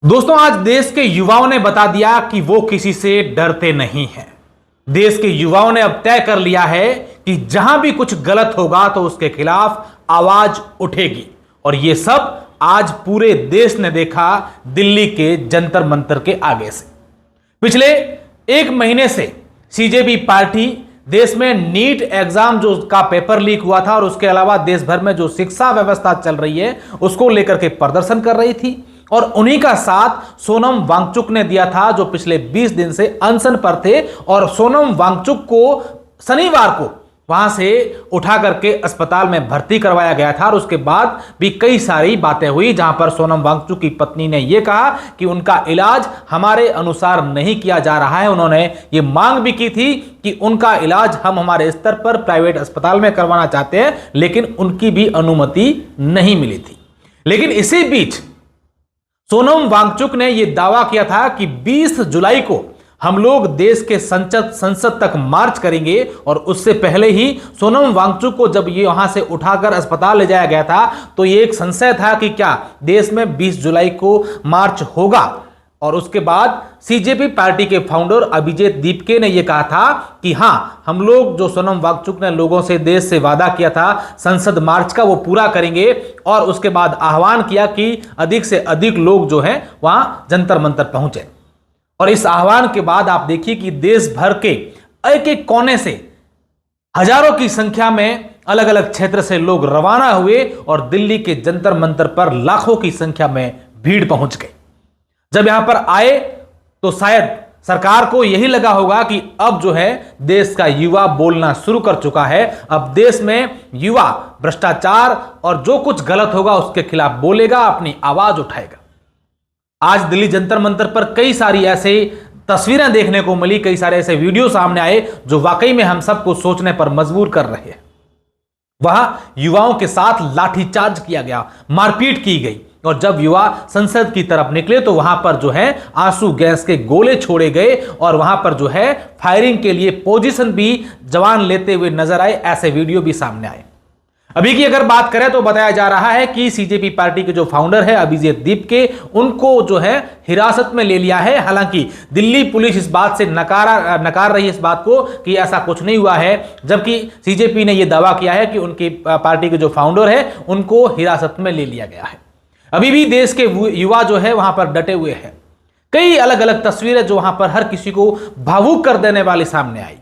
दोस्तों, आज देश के युवाओं ने बता दिया कि वो किसी से डरते नहीं हैं। देश के युवाओं ने अब तय कर लिया है कि जहां भी कुछ गलत होगा तो उसके खिलाफ आवाज उठेगी। और ये सब आज पूरे देश ने देखा दिल्ली के जंतर मंतर के आगे से। पिछले एक महीने से सीजेपी पार्टी देश में नीट एग्जाम जो का पेपर लीक हुआ था और उसके अलावा देश भर में जो शिक्षा व्यवस्था चल रही है उसको लेकर के प्रदर्शन कर रही थी। और उन्हीं का साथ सोनम वांगचुक ने दिया था, जो पिछले 20 दिन से अनशन पर थे। और सोनम वांगचुक को शनिवार को वहां से उठा करके अस्पताल में भर्ती करवाया गया था। और उसके बाद भी कई सारी बातें हुई, जहां पर सोनम वांगचुक की पत्नी ने यह कहा कि उनका इलाज हमारे अनुसार नहीं किया जा रहा है। उन्होंने ये मांग भी की थी कि उनका इलाज हम हमारे स्तर पर प्राइवेट अस्पताल में करवाना चाहते हैं, लेकिन उनकी भी अनुमति नहीं मिली थी। लेकिन इसी बीच सोनम वांगचुक ने यह दावा किया था कि 20 जुलाई को हम लोग देश के संसद तक मार्च करेंगे। और उससे पहले ही सोनम वांगचुक को जब ये वहां से उठाकर अस्पताल ले जाया गया था तो ये एक संशय था कि क्या देश में 20 जुलाई को मार्च होगा। और उसके बाद सीजेपी पार्टी के फाउंडर अभिजीत दीपके ने यह कहा था कि हां, हम लोग जो सोनम वांगचुक ने लोगों से देश से वादा किया था संसद मार्च का, वो पूरा करेंगे। और उसके बाद आह्वान किया कि अधिक से अधिक लोग जो हैं वहां जंतर मंतर पहुंचे। और इस आह्वान के बाद आप देखिए कि देश भर के एक एक कोने से हजारों की संख्या में अलग अलग क्षेत्र से लोग रवाना हुए और दिल्ली के जंतर मंतर पर लाखों की संख्या में भीड़ पहुंच गई। जब यहां पर आए तो शायद सरकार को यही लगा होगा कि अब जो है देश का युवा बोलना शुरू कर चुका है। अब देश में युवा भ्रष्टाचार और जो कुछ गलत होगा उसके खिलाफ बोलेगा, अपनी आवाज उठाएगा। आज दिल्ली जंतर मंतर पर कई सारी ऐसे तस्वीरें देखने को मिली, कई सारे ऐसे वीडियो सामने आए जो वाकई में हम सबको सोचने पर मजबूर कर रहे हैं। वहां युवाओं के साथ लाठीचार्ज किया गया, मारपीट की गई। और जब युवा संसद की तरफ निकले तो वहां पर जो है आंसू गैस के गोले छोड़े गए और वहां पर जो है फायरिंग के लिए पोजीशन भी जवान लेते हुए नजर आए। ऐसे वीडियो भी सामने आए। अभी की अगर बात करें तो बताया जा रहा है कि सीजेपी पार्टी के जो फाउंडर है अभिजीत दीपके, उनको जो है हिरासत में ले लिया है। हालांकि दिल्ली पुलिस इस बात से नकार रही है इस बात को कि ऐसा कुछ नहीं हुआ है, जबकि सीजेपी ने यह दावा किया है कि उनकी पार्टी के जो फाउंडर है उनको हिरासत में ले लिया गया है। अभी भी देश के युवा जो है वहां पर डटे हुए हैं। कई अलग अलग तस्वीरें जो वहां पर हर किसी को भावुक कर देने वाली सामने आई।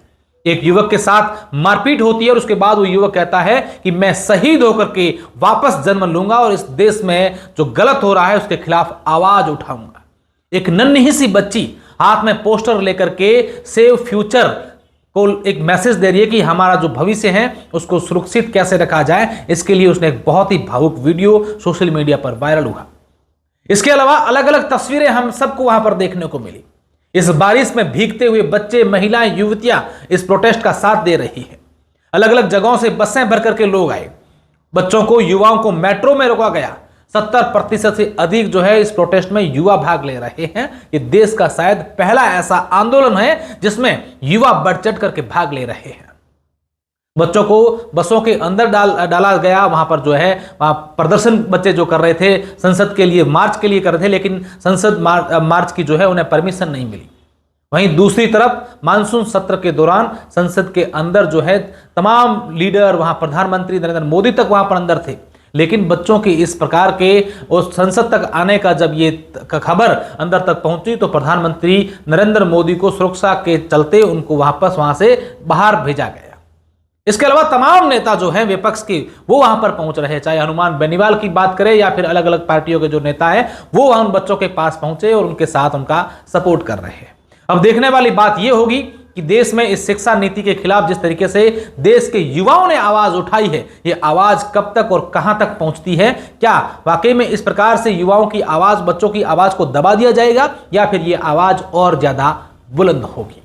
एक युवक के साथ मारपीट होती है और उसके बाद वो युवक कहता है कि मैं शहीद होकर के वापस जन्म लूंगा और इस देश में जो गलत हो रहा है उसके खिलाफ आवाज उठाऊंगा। एक नन्ही सी बच्ची हाथ में पोस्टर लेकर के सेव फ्यूचर को एक मैसेज दे रही है कि हमारा जो भविष्य है उसको सुरक्षित कैसे रखा जाए। इसके लिए उसने एक बहुत ही भावुक वीडियो सोशल मीडिया पर वायरल हुआ। इसके अलावा अलग अलग तस्वीरें हम सबको वहां पर देखने को मिली। इस बारिश में भीगते हुए बच्चे, महिलाएं, युवतियां इस प्रोटेस्ट का साथ दे रही है। अलग अलग जगहों से बसें भर करके लोग आए। बच्चों को, युवाओं को मेट्रो में रोका गया। 70% से अधिक जो है इस प्रोटेस्ट में युवा भाग ले रहे हैं। ये देश का शायद पहला ऐसा आंदोलन है जिसमें युवा बढ़ चढ़ करके भाग ले रहे हैं। बच्चों को बसों के अंदर डाला गया। वहां पर जो है वहां प्रदर्शन बच्चे जो कर रहे थे संसद के लिए, मार्च के लिए कर रहे थे, लेकिन संसद मार्च की जो है उन्हें परमिशन नहीं मिली। वहीं दूसरी तरफ मानसून सत्र के दौरान संसद के अंदर जो है तमाम लीडर, वहां प्रधानमंत्री नरेंद्र मोदी तक वहां पर अंदर थे। लेकिन बच्चों के इस प्रकार के उस संसद तक आने का जब ये खबर अंदर तक पहुंची तो प्रधानमंत्री नरेंद्र मोदी को सुरक्षा के चलते उनको वापस वहां से बाहर भेजा गया। इसके अलावा तमाम नेता जो हैं विपक्ष के, वो वहां पर पहुंच रहे हैं। चाहे हनुमान बेनीवाल की बात करें या फिर अलग अलग पार्टियों के जो नेता हैं वो वहां उन बच्चों के पास पहुंचे और उनके साथ उनका सपोर्ट कर रहे हैं। अब देखने वाली बात यह होगी कि देश में इस शिक्षा नीति के खिलाफ जिस तरीके से देश के युवाओं ने आवाज उठाई है, ये आवाज कब तक और कहां तक पहुंचती है। क्या वाकई में इस प्रकार से युवाओं की आवाज, बच्चों की आवाज को दबा दिया जाएगा या फिर ये आवाज और ज्यादा बुलंद होगी।